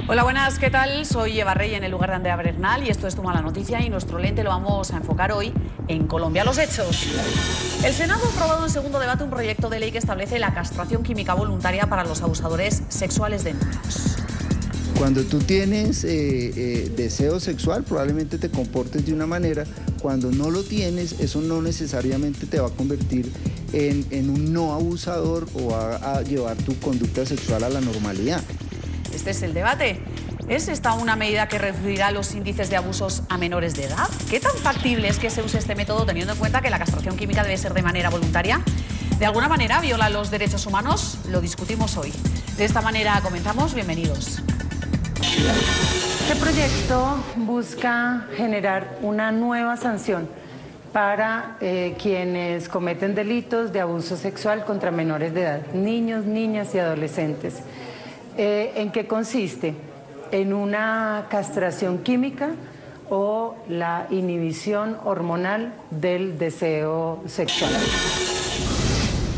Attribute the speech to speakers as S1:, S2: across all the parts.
S1: Hola, buenas, ¿qué tal? Soy Eva Rey en el lugar de Andrea Bernal y esto es Tu Mala Noticia y nuestro lente lo vamos a enfocar hoy en Colombia. Los hechos. El Senado ha aprobado en segundo debate un proyecto de ley que establece la castración química voluntaria para los abusadores sexuales de niños.
S2: Cuando tú tienes deseo sexual, probablemente te comportes de una manera. Cuando no lo tienes, eso no necesariamente te va a convertir en un no abusador o a llevar tu conducta sexual a la normalidad.
S1: Este es el debate. ¿Es esta una medida que reducirá los índices de abusos a menores de edad? ¿Qué tan factible es que se use este método teniendo en cuenta que la castración química debe ser de manera voluntaria? ¿De alguna manera viola los derechos humanos? Lo discutimos hoy. De esta manera comenzamos. Bienvenidos.
S3: Este proyecto busca generar una nueva sanción para quienes cometen delitos de abuso sexual contra menores de edad, niños, niñas y adolescentes. ¿En qué consiste? En una castración química o la inhibición hormonal del deseo sexual.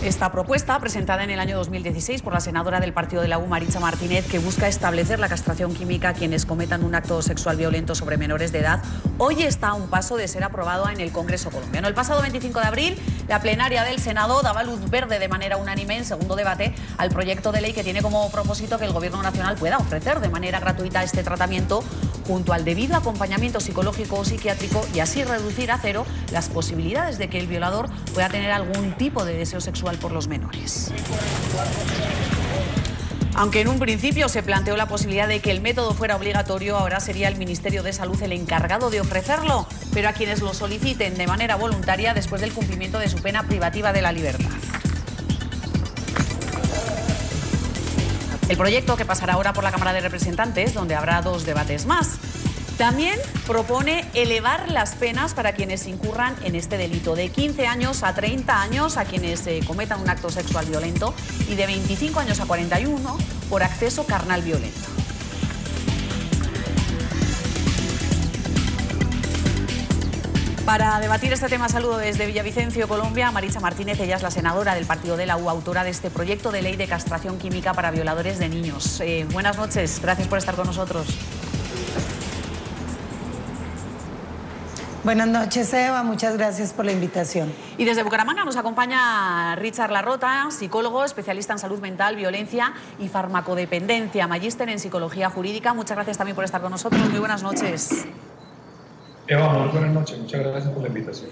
S1: Esta propuesta, presentada en el año 2016 por la senadora del partido de la U, Maritza Martínez, que busca establecer la castración química a quienes cometan un acto sexual violento sobre menores de edad, hoy está a un paso de ser aprobado en el Congreso colombiano. El pasado 25 de abril, la plenaria del Senado daba luz verde de manera unánime en segundo debate al proyecto de ley que tiene como propósito que el Gobierno nacional pueda ofrecer de manera gratuita este tratamiento junto al debido acompañamiento psicológico o psiquiátrico y así reducir a cero las posibilidades de que el violador pueda tener algún tipo de deseo sexual por los menores. Aunque en un principio se planteó la posibilidad de que el método fuera obligatorio, ahora sería el Ministerio de Salud el encargado de ofrecerlo, pero a quienes lo soliciten de manera voluntaria después del cumplimiento de su pena privativa de la libertad. El proyecto, que pasará ahora por la Cámara de Representantes, donde habrá dos debates más, también propone elevar las penas para quienes incurran en este delito, de 15 años a 30 años a quienes cometan un acto sexual violento y de 25 años a 41 por acceso carnal violento. Para debatir este tema saludo desde Villavicencio, Colombia, a Maritza Martínez. Ella es la senadora del partido de la U, autora de este proyecto de ley de castración química para violadores de niños. Buenas noches, gracias por estar con nosotros.
S3: Buenas noches, Eva, muchas gracias por la invitación.
S1: Y desde Bucaramanga nos acompaña Richard Larrota, psicólogo, especialista en salud mental, violencia y farmacodependencia, magíster en psicología jurídica. Muchas gracias también por estar con nosotros. Muy buenas noches.
S4: Eva, muy buenas noches. Muchas gracias por la invitación.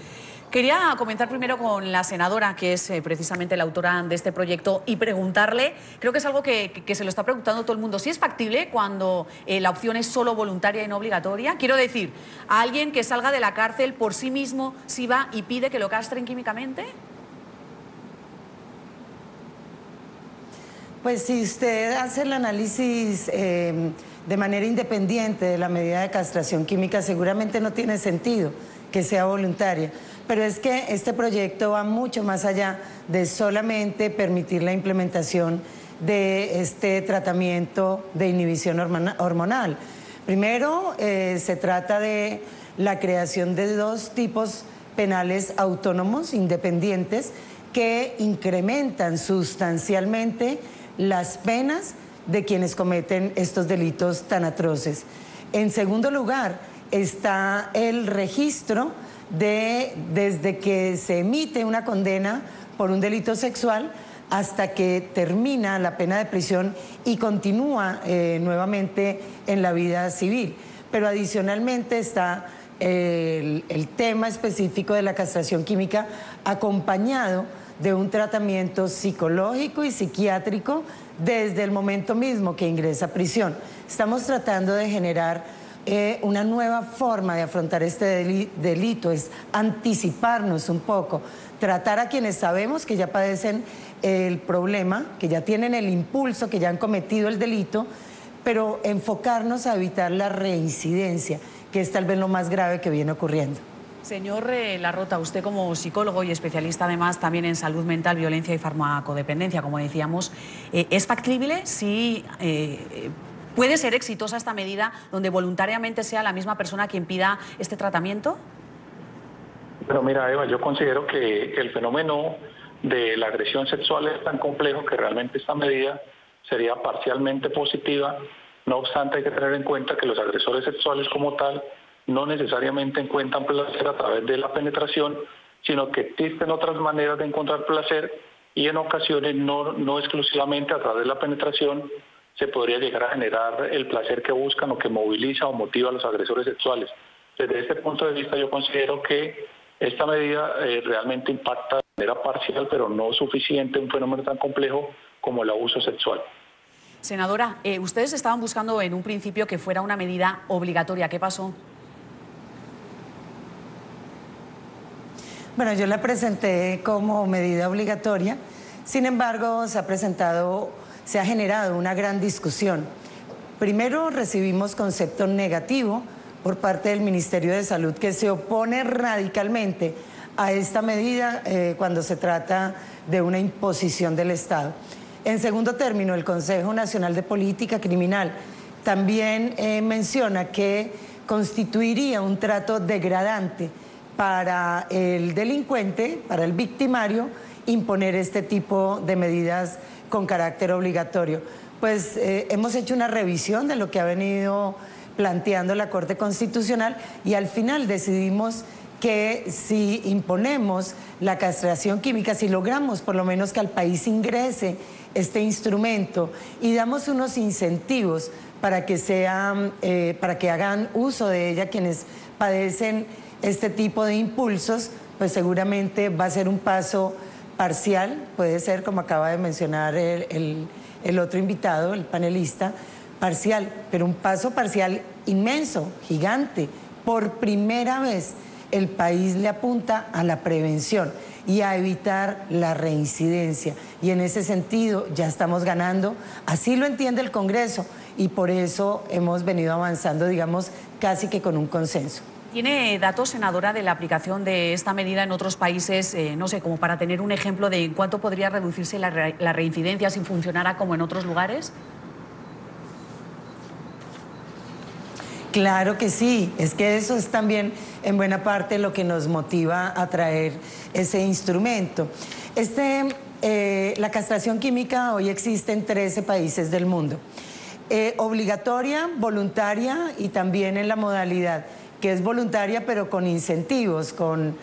S1: Quería comenzar primero con la senadora, que es precisamente la autora de este proyecto, y preguntarle, creo que es algo que se lo está preguntando todo el mundo, si es factible cuando la opción es solo voluntaria y no obligatoria. Quiero decir, a alguien que salga de la cárcel por sí mismo, si va y pide que lo castren químicamente.
S3: Pues si usted hace el análisis de manera independiente de la medida de castración química, seguramente no tiene sentido que sea voluntaria. Pero es que este proyecto va mucho más allá de solamente permitir la implementación de este tratamiento de inhibición hormonal. Primero, se trata de la creación de dos tipos penales autónomos, independientes, que incrementan sustancialmente las penas de quienes cometen estos delitos tan atroces. En segundo lugar, está el registro desde que se emite una condena por un delito sexual hasta que termina la pena de prisión y continúa nuevamente en la vida civil. Pero adicionalmente está el tema específico de la castración química acompañado de un tratamiento psicológico y psiquiátrico desde el momento mismo que ingresa a prisión. Estamos tratando de generar una nueva forma de afrontar este delito, es anticiparnos un poco, tratar a quienes sabemos que ya padecen el problema, que ya tienen el impulso, que ya han cometido el delito, pero enfocarnos a evitar la reincidencia, que es tal vez lo más grave que viene ocurriendo.
S1: Señor Larrota, usted como psicólogo y especialista además también en salud mental, violencia y farmacodependencia, como decíamos, ¿es factible si puede ser exitosa esta medida donde voluntariamente sea la misma persona quien pida este tratamiento?
S4: Pero mira, Eva, yo considero que el fenómeno de la agresión sexual es tan complejo que realmente esta medida sería parcialmente positiva No obstante, hay que tener en cuenta que los agresores sexuales como tal no necesariamente encuentran placer a través de la penetración, sino que existen otras maneras de encontrar placer y en ocasiones no exclusivamente a través de la penetración se podría llegar a generar el placer que buscan o que moviliza o motiva a los agresores sexuales. Desde este punto de vista yo considero que esta medida realmente impacta de manera parcial, pero no suficiente, un fenómeno tan complejo como el abuso sexual.
S1: Senadora, ustedes estaban buscando en un principio que fuera una medida obligatoria. ¿Qué pasó?
S3: Bueno, yo la presenté como medida obligatoria, sin embargo se ha generado una gran discusión. Primero recibimos concepto negativo por parte del Ministerio de Salud, que se opone radicalmente a esta medida cuando se trata de una imposición del Estado. En segundo término, el Consejo Nacional de Política Criminal también menciona que constituiría un trato degradante para el delincuente, para el victimario, imponer este tipo de medidas con carácter obligatorio. Pues hemos hecho una revisión de lo que ha venido planteando la Corte Constitucional y al final decidimos que si imponemos la castración química, si logramos por lo menos que al país ingrese este instrumento y damos unos incentivos para que hagan uso de ella quienes padecen este tipo de impulsos, pues seguramente va a ser un paso parcial, puede ser, como acaba de mencionar el otro invitado, el panelista, parcial, pero un paso parcial inmenso, gigante. Por primera vez el país le apunta a la prevención y a evitar la reincidencia. Y en ese sentido ya estamos ganando, así lo entiende el Congreso, y por eso hemos venido avanzando, digamos, casi que con un consenso.
S1: ¿Tiene datos, senadora, de la aplicación de esta medida en otros países, no sé, como para tener un ejemplo de cuánto podría reducirse la reincidencia si funcionara como en otros lugares?
S3: Claro que sí, es que eso es también en buena parte lo que nos motiva a traer ese instrumento. La castración química hoy existe en 13 países del mundo. Obligatoria, voluntaria y también en la modalidad que es voluntaria pero con incentivos, con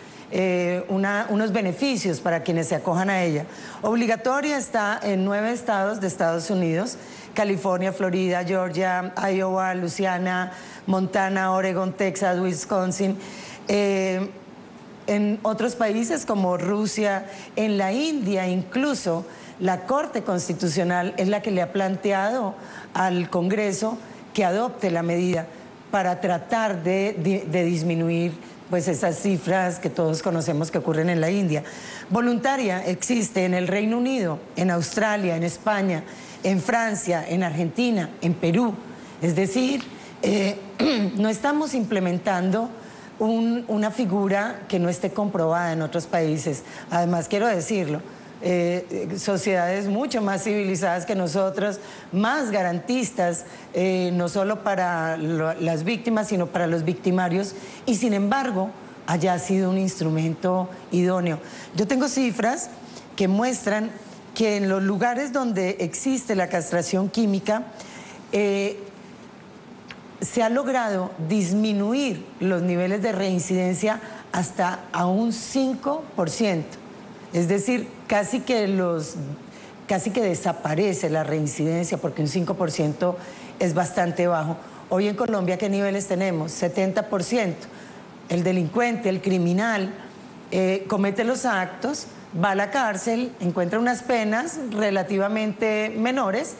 S3: unos beneficios para quienes se acojan a ella. Obligatoria está en 9 estados de Estados Unidos: California, Florida, Georgia, Iowa, Luisiana, Montana, Oregon, Texas, Wisconsin. En otros países como Rusia, en la India incluso, la Corte Constitucional es la que le ha planteado al Congreso que adopte la medida para tratar de disminuir pues esas cifras que todos conocemos que ocurren en la India. Voluntaria existe en el Reino Unido, en Australia, en España, en Francia, en Argentina, en Perú. Es decir, no estamos implementando una figura que no esté comprobada en otros países. Además, quiero decirlo, sociedades mucho más civilizadas que nosotros, más garantistas, no solo para las víctimas, sino para los victimarios, y sin embargo, haya sido un instrumento idóneo. Yo tengo cifras que muestran que en los lugares donde existe la castración química, se ha logrado disminuir los niveles de reincidencia hasta a un 5%. Es decir, casi que desaparece la reincidencia, porque un 5% es bastante bajo. Hoy en Colombia, ¿qué niveles tenemos? 70%. El delincuente, el criminal, comete los actos, va a la cárcel, encuentra unas penas relativamente menores,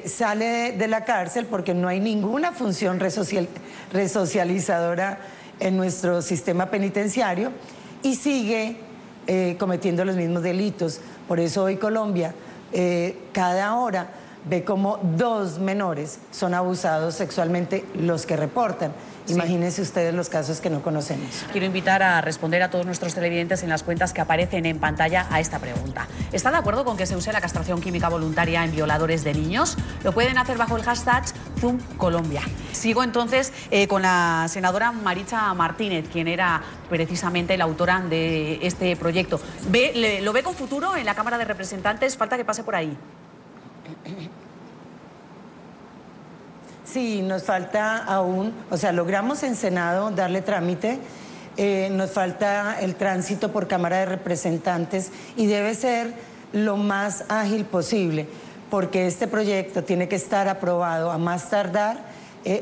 S3: sale de la cárcel porque no hay ninguna función resocializadora en nuestro sistema penitenciario y sigue cometiendo los mismos delitos. Por eso hoy Colombia, cada hora, ve como 2 menores son abusados sexualmente los que reportan. Sí. Imagínense ustedes los casos que no conocemos.
S1: Quiero invitar a responder a todos nuestros televidentes en las cuentas que aparecen en pantalla a esta pregunta. ¿Está de acuerdo con que se use la castración química voluntaria en violadores de niños? Lo pueden hacer bajo el hashtag ZoomColombia. Sigo entonces con la senadora Maritza Martínez, quien era precisamente la autora de este proyecto. ¿Lo ve con futuro en la Cámara de Representantes? Falta que pase por ahí.
S3: Sí, nos falta aún, o sea, logramos en Senado darle trámite, nos falta el tránsito por Cámara de Representantes y debe ser lo más ágil posible, porque este proyecto tiene que estar aprobado a más tardar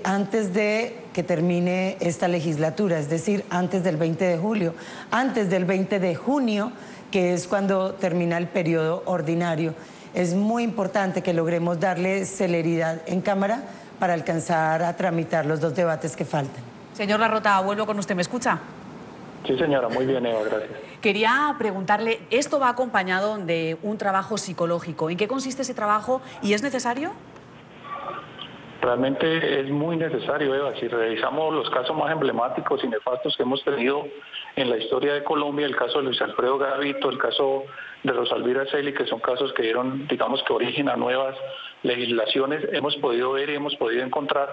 S3: antes de que termine esta legislatura, es decir, antes del 20 de julio, antes del 20 de junio, que es cuando termina el periodo ordinario. Es muy importante que logremos darle celeridad en Cámara para alcanzar a tramitar los 2 debates que faltan.
S1: Señor Larrota, vuelvo con usted, ¿me escucha?
S4: Sí, señora, muy bien, Eva, gracias.
S1: Quería preguntarle, esto va acompañado de un trabajo psicológico. ¿En qué consiste ese trabajo y es necesario?
S4: Realmente es muy necesario, Eva. Si revisamos los casos más emblemáticos y nefastos que hemos tenido en la historia de Colombia, el caso de Luis Alfredo Garavito, el caso de Rosalvira Celi, que son casos que dieron, digamos, que origen a nuevas legislaciones, hemos podido ver y hemos podido encontrar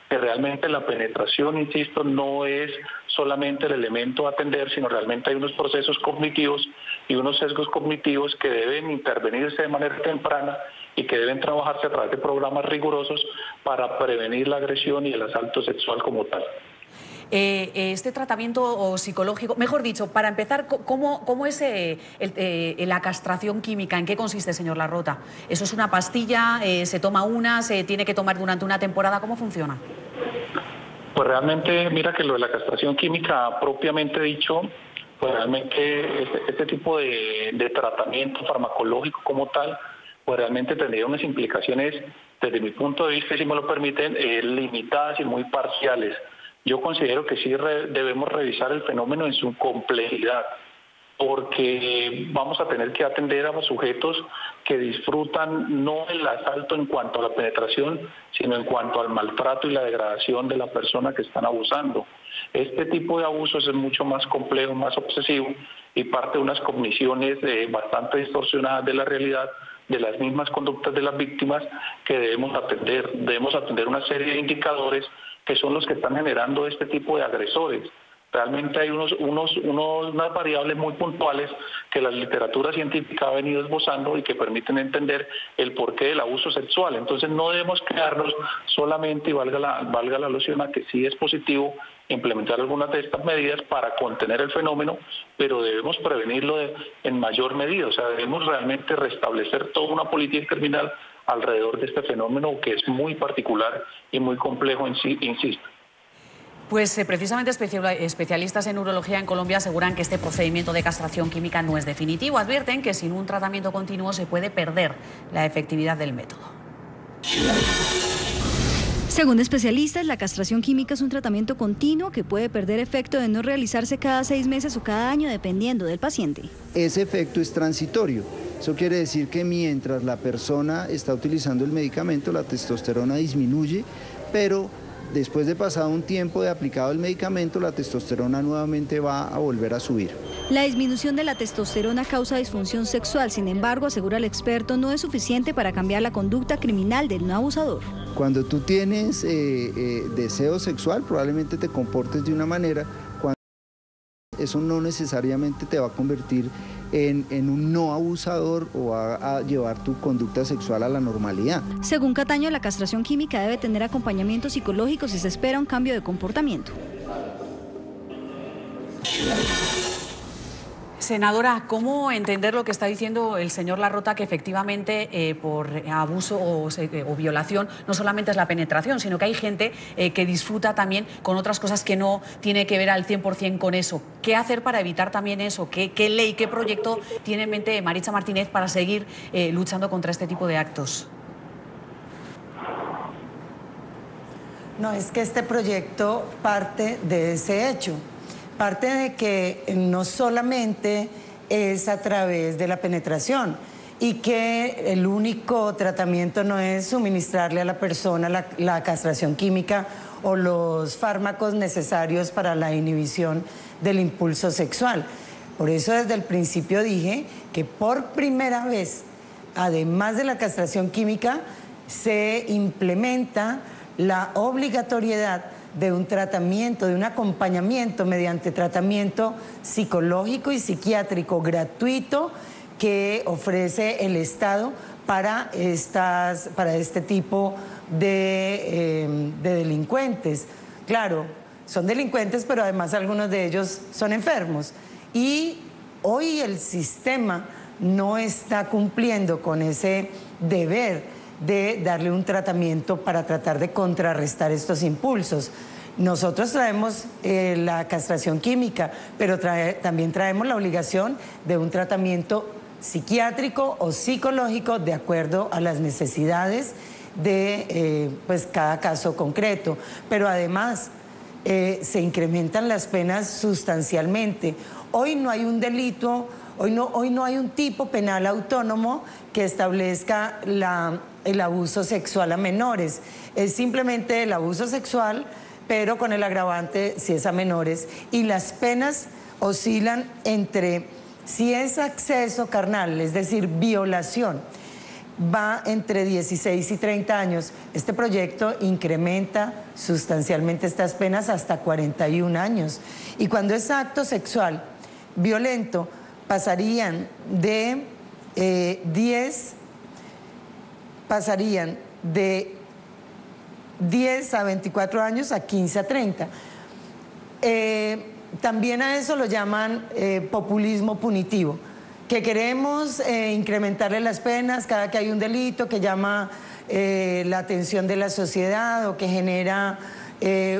S4: que realmente la penetración, insisto, no es solamente el elemento a atender, sino realmente hay unos procesos cognitivos y unos sesgos cognitivos que deben intervenirse de manera temprana y que deben trabajarse a través de programas rigurosos para prevenir la agresión y el asalto sexual como tal.
S1: Este tratamiento psicológico, mejor dicho, para empezar, ¿cómo es la castración química? ¿En qué consiste, señor Larrota? ¿Eso es una pastilla? ¿Se toma una? ¿Se tiene que tomar durante una temporada? ¿Cómo funciona?
S4: Pues realmente, mira que lo de la castración química propiamente dicho, pues realmente este tipo de tratamiento farmacológico como tal, pues realmente tendría unas implicaciones, desde mi punto de vista, si me lo permiten, limitadas y muy parciales. Yo considero que sí debemos revisar el fenómeno en su complejidad, porque vamos a tener que atender a los sujetos que disfrutan no el asalto en cuanto a la penetración, sino en cuanto al maltrato y la degradación de la persona que están abusando. Este tipo de abusos es mucho más complejo, más obsesivo y parte de unas cogniciones bastante distorsionadas de la realidad, de las mismas conductas de las víctimas que debemos atender. Debemos atender una serie de indicadores que son los que están generando este tipo de agresores. Realmente hay unas variables muy puntuales que la literatura científica ha venido esbozando y que permiten entender el porqué del abuso sexual. Entonces no debemos quedarnos solamente, y valga la alusión a que sí es positivo implementar algunas de estas medidas para contener el fenómeno, pero debemos prevenirlo en mayor medida. O sea, debemos realmente restablecer toda una política criminal alrededor de este fenómeno que es muy particular y muy complejo en sí, insisto.
S1: Pues precisamente especialistas en urología en Colombia aseguran que este procedimiento de castración química no es definitivo. Advierten que sin un tratamiento continuo se puede perder la efectividad del método.
S5: Según especialistas, la castración química es un tratamiento continuo que puede perder efecto de no realizarse cada 6 meses o cada año, dependiendo del paciente.
S2: Ese efecto es transitorio. Eso quiere decir que mientras la persona está utilizando el medicamento, la testosterona disminuye, pero después de pasado un tiempo de aplicado el medicamento, la testosterona nuevamente va a volver a subir.
S5: La disminución de la testosterona causa disfunción sexual, sin embargo, asegura el experto, no es suficiente para cambiar la conducta criminal del no abusador.
S2: Cuando tú tienes deseo sexual, probablemente te comportes de una manera, cuando eso no necesariamente te va a convertir en un no abusador o a llevar tu conducta sexual a la normalidad.
S5: Según Cataño, la castración química debe tener acompañamiento psicológico si se espera un cambio de comportamiento.
S1: Senadora, ¿cómo entender lo que está diciendo el señor Larrota, que efectivamente por abuso o violación no solamente es la penetración, sino que hay gente que disfruta también con otras cosas que no tiene que ver al 100% con eso? ¿Qué hacer para evitar también eso? ¿Qué ley, qué proyecto tiene en mente Maritza Martínez para seguir luchando contra este tipo de actos?
S3: No, es que este proyecto parte de ese hecho. Parte de que no solamente es a través de la penetración y que el único tratamiento no es suministrarle a la persona la castración química o los fármacos necesarios para la inhibición del impulso sexual. Por eso desde el principio dije que por primera vez, además de la castración química, se implementa la obligatoriedad de un tratamiento, de un acompañamiento mediante tratamiento psicológico y psiquiátrico gratuito que ofrece el Estado para este tipo de delincuentes. Claro, son delincuentes, pero además algunos de ellos son enfermos. Y hoy el sistema no está cumpliendo con ese deber de darle un tratamiento para tratar de contrarrestar estos impulsos. Nosotros traemos la castración química, pero también traemos la obligación de un tratamiento psiquiátrico o psicológico de acuerdo a las necesidades de pues cada caso concreto. Pero además se incrementan las penas sustancialmente. Hoy no hay un delito, hoy no hay un tipo penal autónomo que establezca el abuso sexual a menores. Es simplemente el abuso sexual, pero con el agravante si es a menores. Y las penas oscilan entre, si es acceso carnal, es decir, violación, va entre 16 y 30 años. Este proyecto incrementa sustancialmente estas penas hasta 41 años. Y cuando es acto sexual violento, pasarían de 10 a 24 años a 15 a 30. También a eso lo llaman populismo punitivo, que queremos incrementarle las penas cada que hay un delito que llama la atención de la sociedad o que genera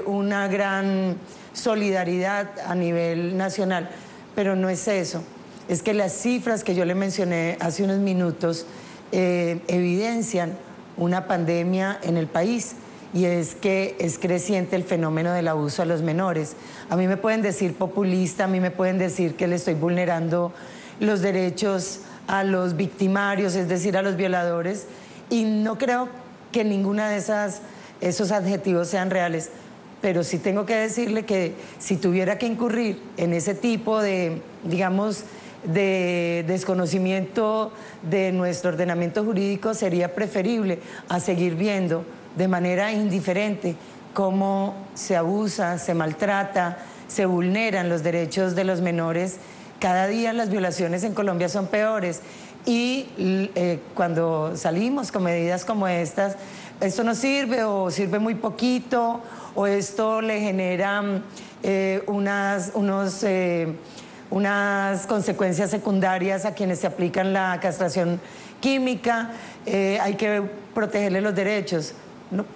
S3: una gran solidaridad a nivel nacional. Pero no es eso. Es que las cifras que yo le mencioné hace unos minutos evidencian una pandemia en el país, y es que es creciente el fenómeno del abuso a los menores. A mí me pueden decir populista, a mí me pueden decir que le estoy vulnerando los derechos a los victimarios, es decir, a los violadores, y no creo que ninguna de esos adjetivos sean reales. Pero sí tengo que decirle que si tuviera que incurrir en ese tipo de, digamos, de desconocimiento de nuestro ordenamiento jurídico, sería preferible a seguir viendo de manera indiferente cómo se abusa, se maltrata, se vulneran los derechos de los menores. Cada día las violaciones en Colombia son peores y cuando salimos con medidas como estas, esto no sirve o sirve muy poquito o esto le genera unas consecuencias secundarias a quienes se aplican la castración química, hay que protegerle los derechos.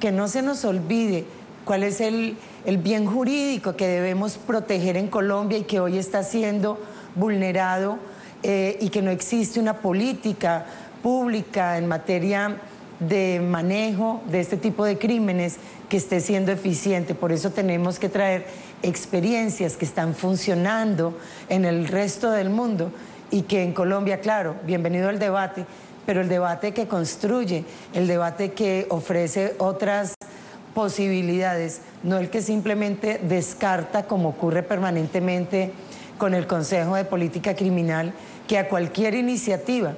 S3: Que no se nos olvide cuál es el bien jurídico que debemos proteger en Colombia y que hoy está siendo vulnerado y que no existe una política pública en materia de manejo de este tipo de crímenes que esté siendo eficiente. Por eso tenemos que traer experiencias que están funcionando en el resto del mundo y que en Colombia, claro, bienvenido al debate, pero el debate que construye, el debate que ofrece otras posibilidades, no el que simplemente descarta, como ocurre permanentemente con el Consejo de Política Criminal, que a cualquier iniciativa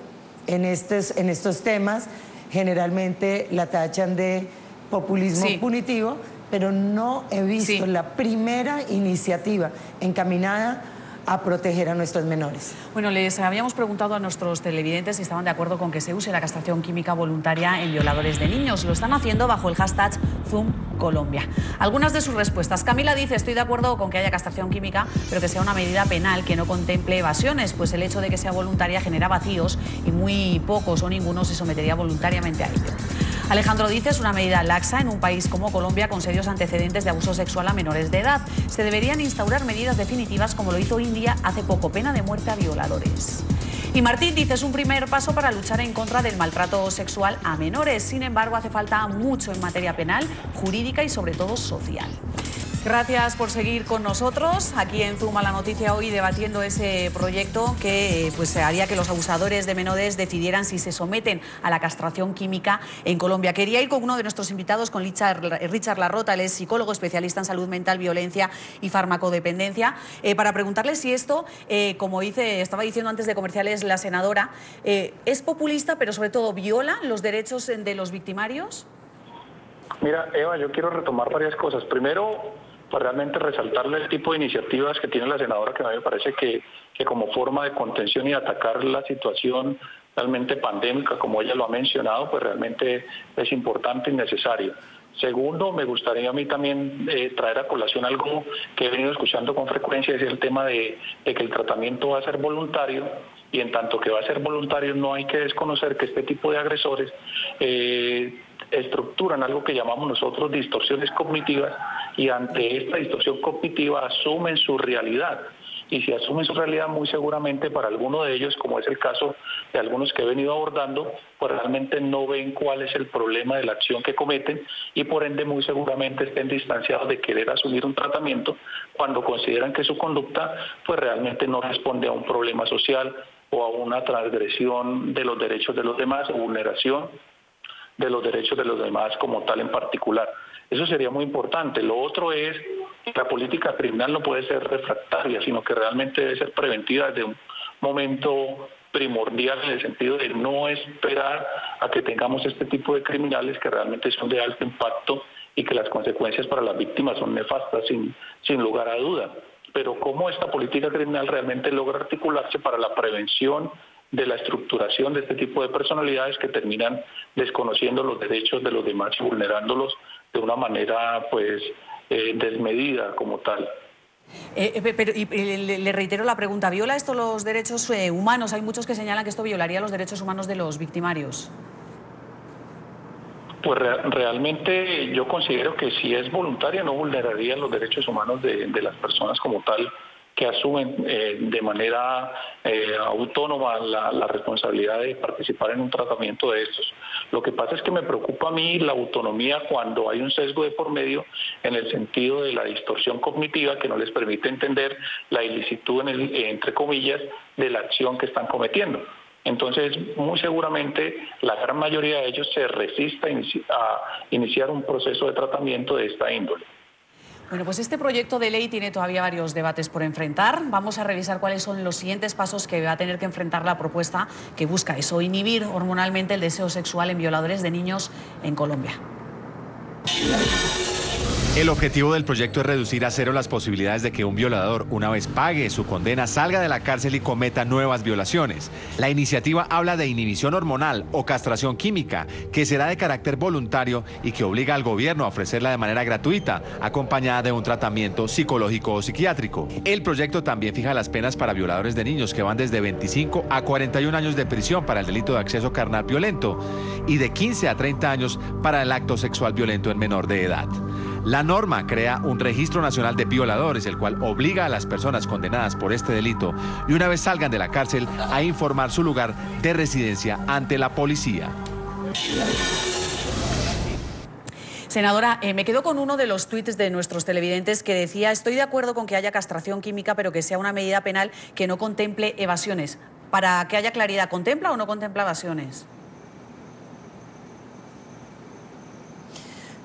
S3: en estos temas generalmente la tachan de populismo punitivo, pero no he visto la primera iniciativa encaminada a proteger a nuestros menores.
S1: Bueno, les habíamos preguntado a nuestros televidentes si estaban de acuerdo con que se use la castración química voluntaria en violadores de niños. Lo están haciendo bajo el hashtag ZoomColombia. Algunas de sus respuestas. Camila dice: estoy de acuerdo con que haya castración química, pero que sea una medida penal que no contemple evasiones, pues el hecho de que sea voluntaria genera vacíos y muy pocos o ninguno se sometería voluntariamente a ello. Alejandro dice: es una medida laxa en un país como Colombia con serios antecedentes de abuso sexual a menores de edad. Se deberían instaurar medidas definitivas como lo hizo India hace poco, pena de muerte a violadores. Y Martín dice: es un primer paso para luchar en contra del maltrato sexual a menores. Sin embargo, hace falta mucho en materia penal, jurídica y sobre todo social. Gracias por seguir con nosotros aquí en Zoom a la Noticia, hoy debatiendo ese proyecto que pues haría que los abusadores de menores decidieran si se someten a la castración química en Colombia. Quería ir con uno de nuestros invitados, con Richard Larrota, él es psicólogo especialista en salud mental, violencia y farmacodependencia, para preguntarle si esto, como estaba diciendo antes de comerciales la senadora, es populista, pero sobre todo viola los derechos de los victimarios.
S4: Mira, Eva, yo quiero retomar varias cosas. Primero, para realmente resaltarle el tipo de iniciativas que tiene la senadora, que a mí me parece que como forma de contención y atacar la situación realmente pandémica, como ella lo ha mencionado, pues realmente es importante y necesario. Segundo, me gustaría a mí también traer a colación algo que he venido escuchando con frecuencia, es el tema de que el tratamiento va a ser voluntario, y en tanto que va a ser voluntario no hay que desconocer que este tipo de agresores estructuran algo que llamamos nosotros distorsiones cognitivas, y ante esta distorsión cognitiva asumen su realidad. Y si asumen su realidad, muy seguramente para alguno de ellos, como es el caso de algunos que he venido abordando, pues realmente no ven cuál es el problema de la acción que cometen, y por ende muy seguramente estén distanciados de querer asumir un tratamiento cuando consideran que su conducta pues realmente no responde a un problema social o a una transgresión de los derechos de los demás o vulneración de los derechos de los demás como tal en particular. Eso sería muy importante. Lo otro es que la política criminal no puede ser refractaria, sino que realmente debe ser preventiva desde un momento primordial, en el sentido de no esperar a que tengamos este tipo de criminales que realmente son de alto impacto y que las consecuencias para las víctimas son nefastas sin lugar a duda. Pero cómo esta política criminal realmente logra articularse para la prevención de la estructuración de este tipo de personalidades que terminan desconociendo los derechos de los demás y vulnerándolos de una manera pues desmedida como tal.
S1: Le reitero la pregunta, ¿viola esto los derechos humanos? Hay muchos que señalan que esto violaría los derechos humanos de los victimarios.
S4: Pues realmente yo considero que si es voluntaria no vulneraría los derechos humanos de las personas como tal, que asumen de manera autónoma la responsabilidad de participar en un tratamiento de estos. Lo que pasa es que me preocupa a mí la autonomía cuando hay un sesgo de por medio, en el sentido de la distorsión cognitiva que no les permite entender la ilicitud, entre comillas, de la acción que están cometiendo. Entonces, muy seguramente la gran mayoría de ellos se resiste a iniciar un proceso de tratamiento de esta índole.
S1: Bueno, pues este proyecto de ley tiene todavía varios debates por enfrentar. Vamos a revisar cuáles son los siguientes pasos que va a tener que enfrentar la propuesta que busca eso, inhibir hormonalmente el deseo sexual en violadores de niños en Colombia.
S6: El objetivo del proyecto es reducir a cero las posibilidades de que un violador, una vez pague su condena, salga de la cárcel y cometa nuevas violaciones. La iniciativa habla de inhibición hormonal o castración química, que será de carácter voluntario y que obliga al gobierno a ofrecerla de manera gratuita, acompañada de un tratamiento psicológico o psiquiátrico. El proyecto también fija las penas para violadores de niños, que van desde 25 a 41 años de prisión para el delito de acceso carnal violento y de 15 a 30 años para el acto sexual violento en menor de edad. La norma crea un registro nacional de violadores, el cual obliga a las personas condenadas por este delito y una vez salgan de la cárcel a informar su lugar de residencia ante la policía.
S1: Senadora, me quedo con uno de los tuits de nuestros televidentes que decía: estoy de acuerdo con que haya castración química, pero que sea una medida penal que no contemple evasiones. Para que haya claridad, ¿contempla o no contempla evasiones?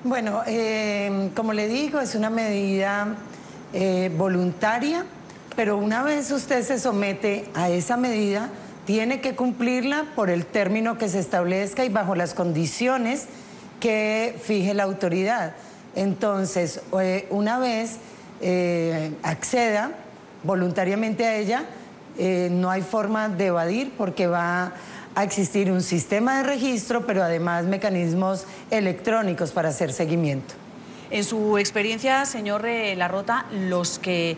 S3: Bueno, como le digo, es una medida voluntaria, pero una vez usted se somete a esa medida, tiene que cumplirla por el término que se establezca y bajo las condiciones que fije la autoridad. Entonces, una vez acceda voluntariamente a ella, no hay forma de evadir, porque va a existir un sistema de registro, pero además mecanismos electrónicos para hacer seguimiento.
S1: En su experiencia, señor Larrota, los que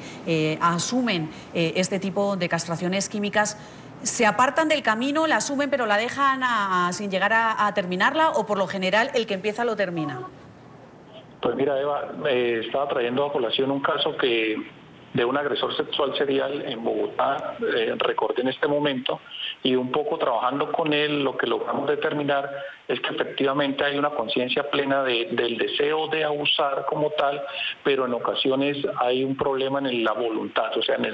S1: asumen este tipo de castraciones químicas, ¿se apartan del camino, la asumen pero la dejan sin llegar a terminarla, o por lo general el que empieza lo termina?
S4: Pues mira, Eva, estaba trayendo a colación un caso de un agresor sexual serial en Bogotá, recordé en este momento, y un poco trabajando con él lo que logramos determinar es que efectivamente hay una conciencia plena del deseo de abusar como tal, pero en ocasiones hay un problema en la voluntad, o sea, en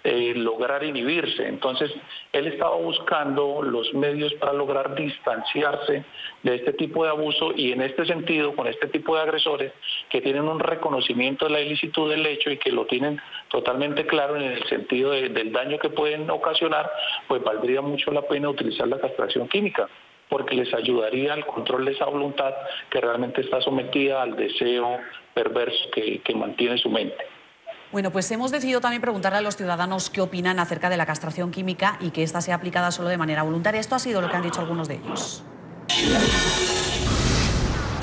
S4: el lograr inhibirse. Entonces, él estaba buscando los medios para lograr distanciarse de este tipo de abuso, y en este sentido, con este tipo de agresores que tienen un reconocimiento de la ilicitud del hecho y que lo tienen totalmente claro en el sentido del daño que pueden ocasionar, pues valdría mucho la pena utilizar la castración química, porque les ayudaría al control de esa voluntad que realmente está sometida al deseo perverso que mantiene su mente.
S1: Bueno, pues hemos decidido también preguntarle a los ciudadanos qué opinan acerca de la castración química y que ésta sea aplicada solo de manera voluntaria. Esto ha sido lo que han dicho algunos de ellos.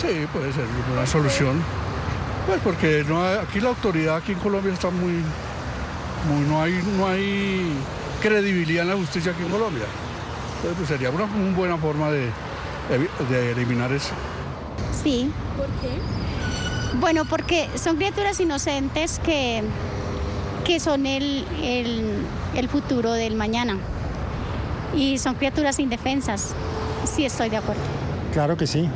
S7: Sí, puede ser una solución. Pues porque aquí la autoridad aquí en Colombia está no hay credibilidad en la justicia aquí en Colombia. Entonces pues sería una buena forma de eliminar eso.
S8: Sí. ¿Por qué? Bueno, porque son criaturas inocentes que son el futuro del mañana. Y son criaturas indefensas. Sí, estoy de acuerdo.
S9: Claro que sí.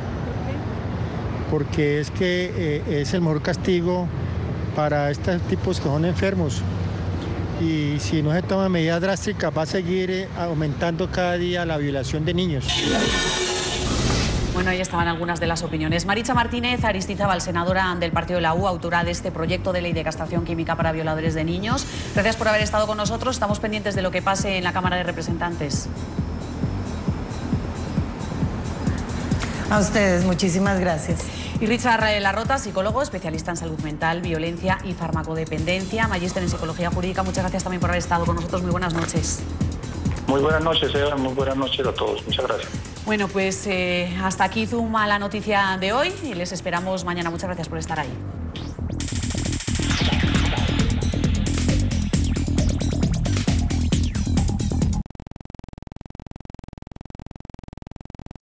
S9: Porque es que es el mejor castigo para estos tipos que son enfermos. Y si no se toman medidas drásticas, va a seguir aumentando cada día la violación de niños.
S1: Bueno, ahí estaban algunas de las opiniones. Maritza Martínez Aristizábal, senadora del partido de la U, autora de este proyecto de ley de castración química para violadores de niños. Gracias por haber estado con nosotros. Estamos pendientes de lo que pase en la Cámara de Representantes.
S3: A ustedes, muchísimas gracias.
S1: Y Richard Larrota, psicólogo, especialista en salud mental, violencia y farmacodependencia, magíster en psicología jurídica. Muchas gracias también por haber estado con nosotros. Muy buenas noches.
S4: Muy buenas noches, Eva. Muy buenas noches a todos. Muchas gracias.
S1: Bueno, pues hasta aquí Zoom a la noticia de hoy y les esperamos mañana. Muchas gracias por estar ahí.